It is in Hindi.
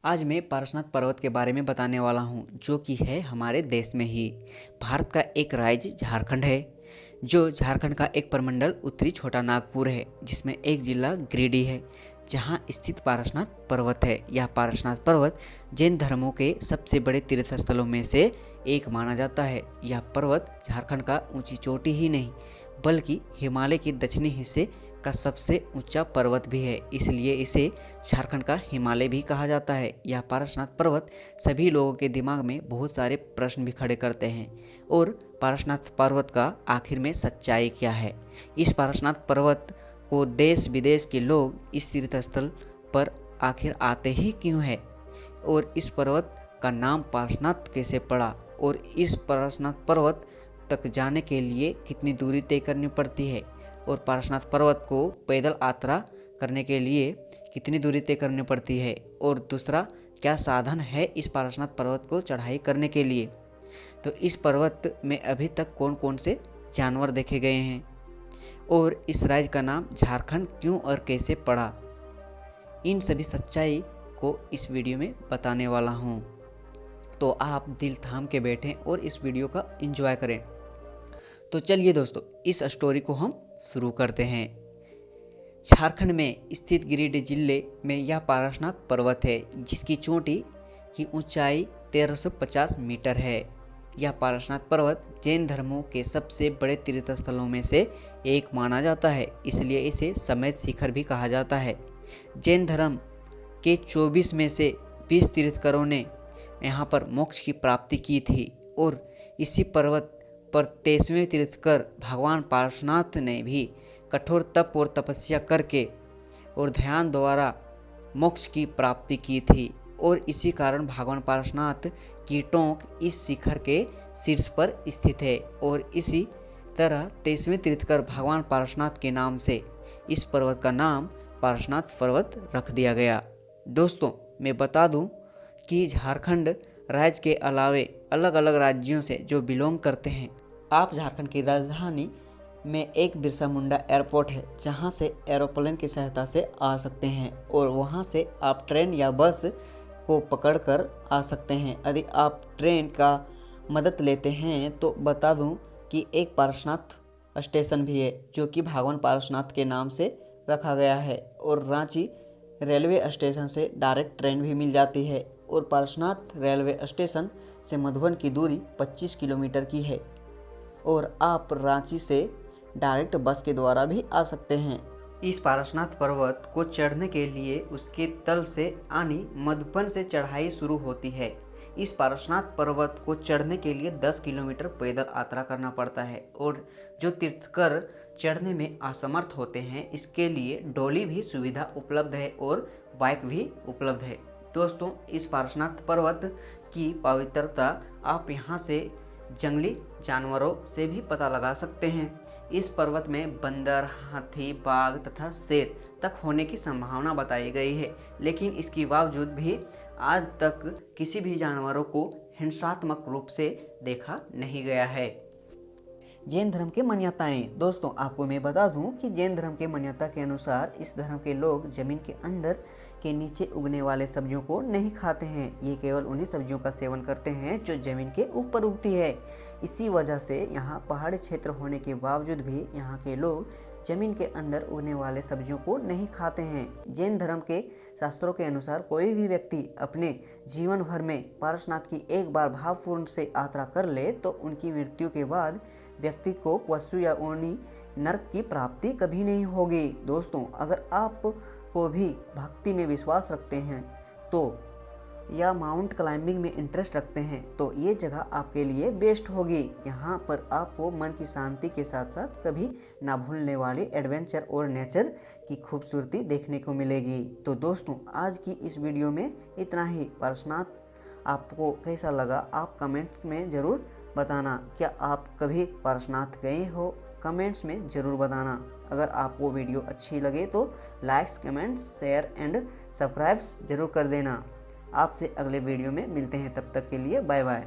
आज मैं पारसनाथ पर्वत के बारे में बताने वाला हूँ, जो कि है हमारे देश में ही। भारत का एक राज्य झारखंड है, जो झारखंड का एक प्रमंडल उत्तरी छोटा नागपुर है, जिसमें एक जिला गिरिडीह है, जहाँ स्थित पारसनाथ पर्वत है। यह पारसनाथ पर्वत जैन धर्मों के सबसे बड़े तीर्थ स्थलों में से एक माना जाता है। यह पर्वत झारखंड का ऊंची चोटी ही नहीं, बल्कि हिमालय के दक्षिणी हिस्से का सबसे ऊंचा पर्वत भी है, इसलिए इसे झारखंड का हिमालय भी कहा जाता है। यह पारसनाथ पर्वत सभी लोगों के दिमाग में बहुत सारे प्रश्न भी खड़े करते हैं। और पारसनाथ पर्वत का आखिर में सच्चाई क्या है? इस पारसनाथ पर्वत को देश विदेश के लोग इस तीर्थ स्थल पर आखिर आते ही क्यों है? और इस पर्वत का नाम पारसनाथ कैसे पड़ा? और इस पारसनाथ पर्वत तक जाने के लिए कितनी दूरी तय करनी पड़ती है? और पारसनाथ पर्वत को पैदल यात्रा करने के लिए कितनी दूरी तय करनी पड़ती है? और दूसरा, क्या साधन है इस पारसनाथ पर्वत को चढ़ाई करने के लिए? तो इस पर्वत में अभी तक कौन कौन से जानवर देखे गए हैं? और इस राज्य का नाम झारखंड क्यों और कैसे पड़ा? इन सभी सच्चाई को इस वीडियो में बताने वाला हूँ, तो आप दिल थाम के बैठें और इस वीडियो का एंजॉय करें। तो चलिए दोस्तों, इस स्टोरी को हम शुरू करते हैं। झारखंड में स्थित गिरिडीह जिले में यह पारसनाथ पर्वत है, जिसकी चोटी की ऊंचाई 1350 मीटर है। यह पारसनाथ पर्वत जैन धर्मों के सबसे बड़े तीर्थ स्थलों में से एक माना जाता है, इसलिए इसे समेत शिखर भी कहा जाता है। जैन धर्म के 24 में से 20 तीर्थंकरों ने यहाँ पर मोक्ष की प्राप्ति की थी, और इसी पर्वत पर 23वें तीर्थंकर भगवान पारसनाथ ने भी कठोर तप और तपस्या करके और ध्यान द्वारा मोक्ष की प्राप्ति की थी। और इसी कारण भगवान पारसनाथ की टोंक इस शिखर के शीर्ष पर स्थित है। और इसी तरह 23वें तीर्थंकर भगवान पारसनाथ के नाम से इस पर्वत का नाम पारसनाथ पर्वत रख दिया गया। दोस्तों, मैं बता दूं कि झारखंड राज्य के अलावे अलग अलग राज्यों से जो बिलोंग करते हैं, आप झारखंड की राजधानी में एक बिरसा मुंडा एयरपोर्ट है, जहां से एरोप्लेन की सहायता से आ सकते हैं, और वहां से आप ट्रेन या बस को पकड़कर आ सकते हैं। यदि आप ट्रेन का मदद लेते हैं तो बता दूं कि एक पारसनाथ स्टेशन भी है, जो कि भगवान पारसनाथ के नाम से रखा गया है। और रांची रेलवे स्टेशन से डायरेक्ट ट्रेन भी मिल जाती है। और पारसनाथ रेलवे स्टेशन से मधुबन की दूरी 25 किलोमीटर की है, और आप रांची से डायरेक्ट बस के द्वारा भी आ सकते हैं। इस पारसनाथ पर्वत को चढ़ने के लिए उसके तल से यानी मधुबन से चढ़ाई शुरू होती है। इस पारसनाथ पर्वत को चढ़ने के लिए 10 किलोमीटर पैदल यात्रा करना पड़ता है, और जो तीर्थंकर चढ़ने में असमर्थ होते हैं, इसके लिए डोली भी सुविधा उपलब्ध है और बाइक भी उपलब्ध है। दोस्तों, इस पारसनाथ पर्वत की पवित्रता आप यहाँ से जंगली जानवरों से भी पता लगा सकते हैं। इस पर्वत में बंदर, हाथी, बाघ तथा शेर तक होने की संभावना बताई गई है, लेकिन इसके बावजूद भी आज तक किसी भी जानवरों को हिंसात्मक रूप से देखा नहीं गया है। जैन धर्म की मान्यताएं। दोस्तों, आपको मैं बता दूं कि जैन धर्म के मान्यता के अनुसार इस धर्म के लोग जमीन के अंदर के नीचे उगने वाले सब्जियों को नहीं खाते हैं। ये केवल उन्हीं सब्जियों का सेवन करते हैं जो जमीन के ऊपर उगती है। इसी वजह से यहाँ पहाड़ी क्षेत्र होने के बावजूद भी यहाँ के लोग जमीन के अंदर उगने वाले सब्जियों को नहीं खाते हैं। जैन धर्म के शास्त्रों के अनुसार कोई भी व्यक्ति अपने जीवन भर में पारसनाथ की एक बार भावपूर्ण से यात्रा कर ले तो उनकी मृत्यु के बाद व्यक्ति को पशु या योनि नरक की प्राप्ति कभी नहीं होगी। दोस्तों, अगर आप को भी भक्ति में विश्वास रखते हैं तो या माउंट क्लाइंबिंग में इंटरेस्ट रखते हैं तो ये जगह आपके लिए बेस्ट होगी। यहाँ पर आपको मन की शांति के साथ साथ कभी ना भूलने वाली एडवेंचर और नेचर की खूबसूरती देखने को मिलेगी। तो दोस्तों, आज की इस वीडियो में इतना ही। पारसनाथ आपको कैसा लगा आप कमेंट में ज़रूर बताना। क्या आप कभी पारसनाथ गए हो? कमेंट्स में ज़रूर बताना। अगर आपको वीडियो अच्छी लगे तो likes, comments, share and subscribe जरूर कर देना। आपसे अगले वीडियो में मिलते हैं, तब तक के लिए बाय बाय।